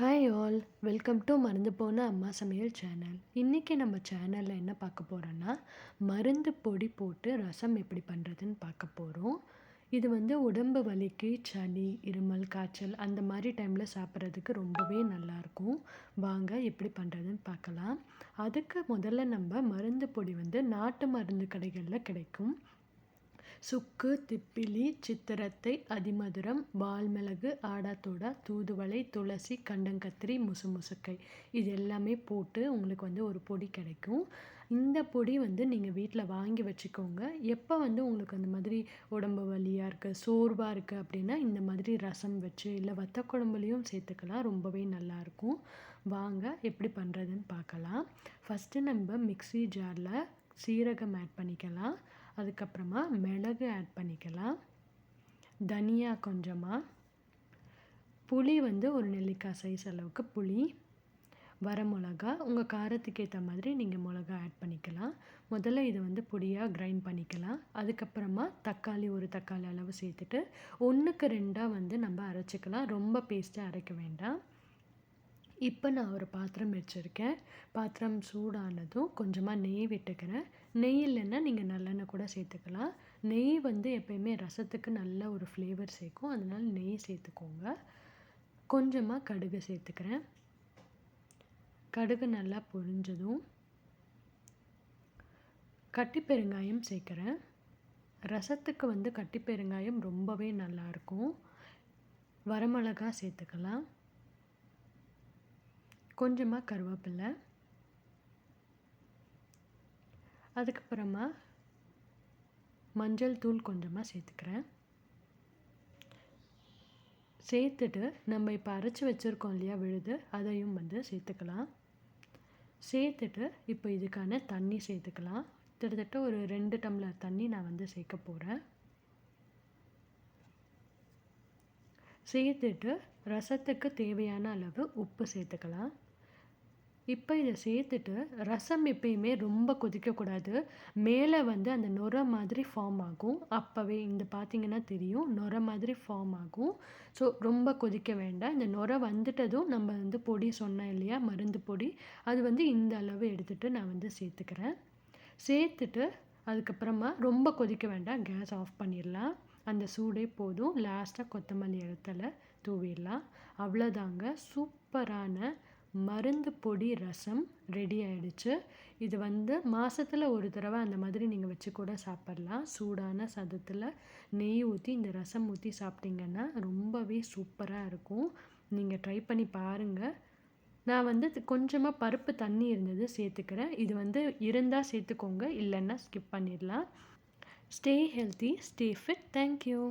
Hi all, welcome to மறந்து போன அம்மா சமையல் சேனல். இன்றைக்கி நம்ம சேனலில் என்ன பார்க்க போகிறோன்னா, மருந்து பொடி போட்டு ரசம் எப்படி பண்ணுறதுன்னு பார்க்க போகிறோம். இது உடம்பு வலிக்கு, சளி, இருமல், காய்ச்சல் அந்த மாதிரி டைமில் சாப்பிட்றதுக்கு ரொம்பவே நல்லாயிருக்கும். வாங்க எப்படி பண்ணுறதுன்னு பார்க்கலாம். அதுக்கு முதல்ல நம்ம மருந்து பொடி நாட்டு மருந்து கடைகளில் கிடைக்கும். சுக்கு, திப்பிலி, சித்திரத்தை, அதிமதுரம், வால்மிளகு, ஆடாத்தோடா, தூதுவளை, துளசி, கண்டங்கத்திரி, முசுமுசுக்கை இது எல்லாமே போட்டு உங்களுக்கு ஒரு பொடி கிடைக்கும். இந்த பொடி நீங்கள் வீட்டில் வாங்கி வச்சுக்கோங்க. எப்போ உங்களுக்கு அந்த மாதிரி உடம்பு வலியாக இருக்குது, சோர்வாக இருக்குது அப்படின்னா இந்த மாதிரி ரசம் வச்சு இல்லை வத்த குழம்புலையும் சேர்த்துக்கலாம். ரொம்பவே நல்லாயிருக்கும். வாங்க எப்படி பண்ணுறதுன்னு பார்க்கலாம். ஃபஸ்ட்டு நம்ம மிக்ஸி ஜாரில் சீரகம் ஆட் பண்ணிக்கலாம். அதுக்கப்புறமா மிளகு ஆட் பண்ணிக்கலாம். தனியா கொஞ்சமாக, புளி ஒரு நெல்லிக்காய் சைஸ் அளவுக்கு புளி, வரமிளகா உங்கள் காரத்துக்கு ஏற்ற மாதிரி நீங்கள் மிளகா ஆட் பண்ணிக்கலாம். முதல்ல இதை பொடியாக கிரைண்ட் பண்ணிக்கலாம். அதுக்கப்புறமா தக்காளி ஒரு தக்காளி அளவு சேர்த்துட்டு 1க்கு 2 நம்ம அரைச்சிக்கலாம். ரொம்ப பேஸ்ட்டாக அரைக்க வேண்டாம். இப்போ நான் ஒரு பாத்திரம் வச்சுருக்கேன். பாத்திரம் சூடானதும் கொஞ்சமாக நெய் விட்டுக்கிறேன். நெய் இல்லைன்னா நீங்கள் நல்லெண்ணெய் கூட சேர்த்துக்கலாம். நெய் எப்போயுமே ரசத்துக்கு நல்ல ஒரு ஃப்ளேவர் சேர்க்கும். அதனால் நெய் சேர்த்துக்கோங்க. கொஞ்சமாக கடுகு சேர்த்துக்கிறேன். கடுகு நல்லா பொரிஞ்சதும் கட்டி பெருங்காயம் சேர்க்குறேன். ரசத்துக்கு கட்டி பெருங்காயம் ரொம்பவே நல்லாயிருக்கும். வரமிளகா சேர்த்துக்கலாம். கொஞ்சமாக கருவேப்பிலை, அதுக்கப்புறமா மஞ்சள் தூள் கொஞ்சமாக சேர்த்துக்கிறேன். சேர்த்துட்டு நம்ம இப்போ அரைச்சி வச்சுருக்கோம் இல்லையா விழுது, அதையும் சேர்த்துக்கலாம். சேர்த்துட்டு இப்போ இதுக்கான தண்ணி சேர்த்துக்கலாம். கிட்டத்தட்ட ஒரு 2 டம்ளர் தண்ணி நான் சேர்க்க போகிறேன். சேர்த்துட்டு ரசத்துக்கு தேவையான அளவு உப்பு சேர்த்துக்கலாம். இப்போ இதை சேர்த்துட்டு ரசம் எப்பயுமே ரொம்ப கொதிக்கக்கூடாது. மேலே அந்த நுரை மாதிரி ஃபார்ம் ஆகும். அப்போவே பார்த்திங்கன்னா தெரியும், நுரை மாதிரி ஃபார்ம் ஆகும். ஸோ ரொம்ப கொதிக்க வேண்டாம். இந்த நுரை வந்துட்டதும் நம்ம பொடி சொன்னேன் இல்லையா, மருந்து பொடி, அது இந்த அளவு எடுத்துகிட்டு நான் சேர்த்துக்கிறேன். சேர்த்துட்டு அதுக்கப்புறமா ரொம்ப கொதிக்க வேண்டாம், கேஸ் ஆஃப் பண்ணிடலாம். அந்த சூடே போதும். லாஸ்ட்டாக கொத்தமல்லி இடத்துல தூவிடலாம். அவ்வளோதாங்க, சூப்பரான மருந்து பொடி ரசம் ரெடி ஆகிடுச்சு. இது மாதத்தில் ஒரு தடவை அந்த மாதிரி நீங்கள் வச்சு கூட சாப்பிட்லாம். சூடான சாதத்தில் நெய் ஊற்றி இந்த ரசம் ஊற்றி சாப்பிட்டிங்கன்னா ரொம்பவே சூப்பராக இருக்கும். நீங்கள் ட்ரை பண்ணி பாருங்கள். நான் கொஞ்சமாக பருப்பு தண்ணி இருந்தது சேர்த்துக்கிறேன். இது இருந்தால் சேர்த்துக்கோங்க, இல்லைன்னா ஸ்கிப் பண்ணிடலாம். Stay healthy, stay fit. Thank you.